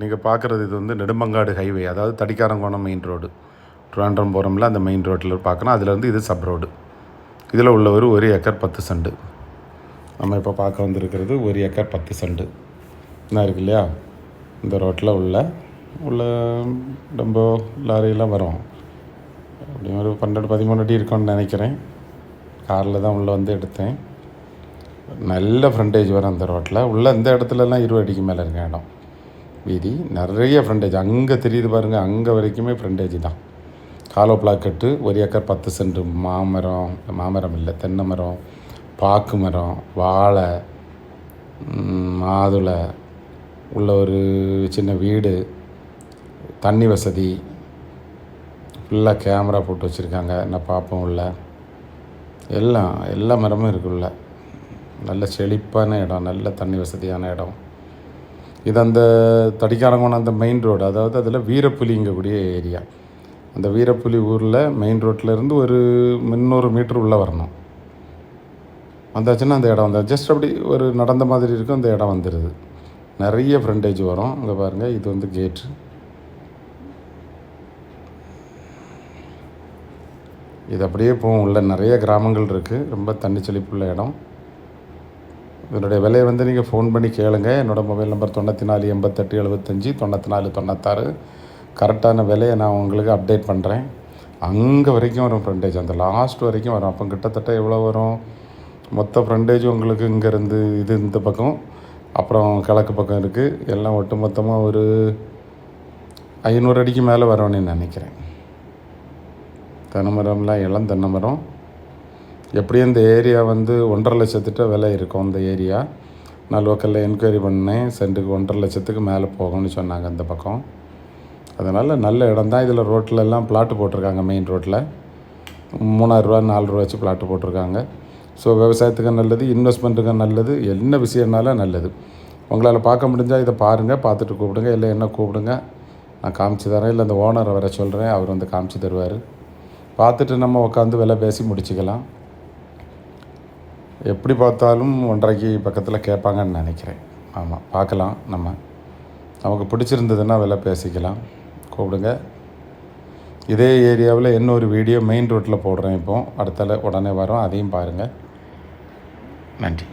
நீங்கள் பார்க்குறது இது வந்து நெடுமங்காடு ஹைவே, அதாவது தடிக்காரங்கோணம் மெயின் ரோடு. ட்ரிவாண்ட்ரம் போகிறோம்ல, அந்த மெயின் ரோட்டில் பார்க்கணும். அதில் இது சப் ரோடு. இதில் உள்ள ஒரு ஏக்கர் 10 சென்ட். நம்ம இப்போ பார்க்க வந்திருக்கிறது 1 ஏக்கர் 10 சென்ட் என்ன இருக்கு இல்லையா. இந்த ரோட்டில் உள்ள ரொம்ப லாரியெல்லாம் வரும். அப்படி ஒரு 12-13 அடி இருக்கும்னு நினைக்கிறேன். காரில் தான் உள்ளே வந்து எடுத்தேன். நல்ல ஃப்ரண்டேஜ் வரும் அந்த ரோட்டில். இந்த இடத்துலலாம் 20 அடிக்கு மேலே இருக்க இடம் வீதி. நிறைய ஃப்ரண்டேஜ் அங்கே தெரியுது பாருங்கள், அங்கே வரைக்குமே ஃப்ரண்டேஜ் தான். காலோ பிளாக்கெட்டு 1 ஏக்கர் 10 சென்ட். மாமரம் இல்லை, தென்னை மரம், பாக்கு மரம், வாழை, மாதுளை, உள்ள ஒரு சின்ன வீடு, தண்ணி வசதி, ஃபுல்லாக கேமரா போட்டு வச்சுருக்காங்க. நான் பார்ப்போம் எல்லா மரமும் இருக்குள்ள. நல்ல செழிப்பான இடம், நல்ல தண்ணி வசதியான இடம். இது அந்த தடிக்காரங்கோணம் அந்த மெயின் ரோடு, அதாவது அதில் வீரப்புலிங்கக்கூடிய ஏரியா. அந்த வீரப்புலி ஊரில் மெயின் ரோட்டிலேருந்து ஒரு 300 மீட்டர் உள்ளே வரணும். வந்தாச்சுன்னா அந்த இடம் ஜஸ்ட் அப்படி ஒரு நடந்த மாதிரி இருக்கும். அந்த இடம் வந்துடுது. நிறைய ஃப்ரண்டேஜ் வரும். இங்கே பாருங்கள், இது கேட்டு. இது அப்படியே போகும். நிறைய கிராமங்கள் இருக்குது. ரொம்ப தண்ணி செழிப்புள்ள இடம். இதனுடைய விலையை நீங்கள் ஃபோன் பண்ணி கேளுங்க. என்னோடய மொபைல் நம்பர் 94 88 75 94 96. கரெக்டான விலையை நான் உங்களுக்கு அப்டேட் பண்ணுறேன். அங்கே வரைக்கும் வரும் ஃப்ரண்டேஜ், அந்த லாஸ்ட் வரைக்கும் வரும். அப்போ கிட்டத்தட்ட எவ்வளோ வரும் மொத்த ஃப்ரண்டேஜ் உங்களுக்கு? இங்கேருந்து இந்த பக்கம், அப்புறம் கிழக்கு பக்கம் இருக்குது. எல்லாம் ஒட்டு மொத்தமாக ஒரு 500 அடிக்கு மேலே வரும்னு நினைக்கிறேன். தென்னை மரம்லாம் இளம் தென்னை மரம். எப்படியும் இந்த ஏரியா 1.5 லட்சத்திட்ட விலை இருக்கும். இந்த ஏரியா நான் லோக்கலில் என்கொயரி பண்ணேன். சென்ட்டுக்கு 1.5 லட்சத்துக்கு மேலே போகும்னு சொன்னாங்க அந்த பக்கம். அதனால் நல்ல இடம் தான். இதில் ரோட்டிலெல்லாம் பிளாட்டு போட்டிருக்காங்க. மெயின் ரோட்டில் 3000 ரூபா 4 ரூபா வச்சு பிளாட்டு போட்டிருக்காங்க. ஸோ விவசாயத்துக்கு நல்லது, இன்வெஸ்ட்மெண்ட்டுக்கு நல்லது, என்ன விஷயம்னாலும் நல்லது. உங்களால் பார்க்க முடிஞ்சால் இதை பாருங்கள். பார்த்துட்டு கூப்பிடுங்க, இல்லை என்ன கூப்பிடுங்க, நான் காமிச்சு தரேன். இல்லை அந்த ஓனரை வர சொல்கிறேன், அவர் காமிச்சு தருவார். பார்த்துட்டு நம்ம உட்காந்து விலை பேசி முடிச்சுக்கலாம். எப்படி பார்த்தாலும் 1.5 பக்கத்தில் கேட்பாங்கன்னு நினைக்கிறேன். ஆமாம், பார்க்கலாம். நமக்கு பிடிச்சிருந்ததுன்னா விலை பேசிக்கலாம். கூப்பிடுங்க. இதே ஏரியாவில் இன்னொரு வீடியோ மெயின் ரோட்டில் போடுறேன். இப்போது அடுத்தால உடனே வரும், அதையும் பாருங்கள். நன்றி.